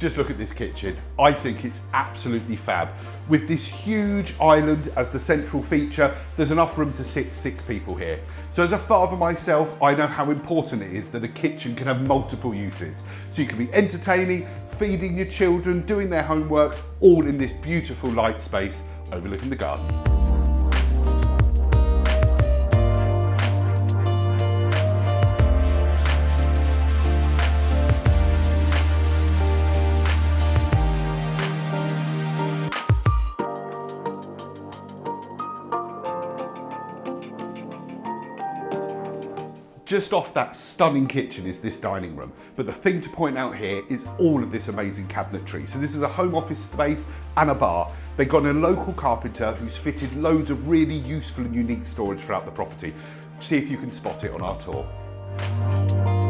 Just look at this kitchen. I think it's absolutely fab. With this huge island as the central feature, there's enough room to sit 6 people here. So as a father myself, I know how important it is that a kitchen can have multiple uses. So you can be entertaining, feeding your children, doing their homework, all in this beautiful light space overlooking the garden. Just off that stunning kitchen is this dining room, but the thing to point out here is all of this amazing cabinetry. So this is a home office space and a bar. They got a local carpenter who's fitted loads of really useful and unique storage throughout the property. See if you can spot it on our tour.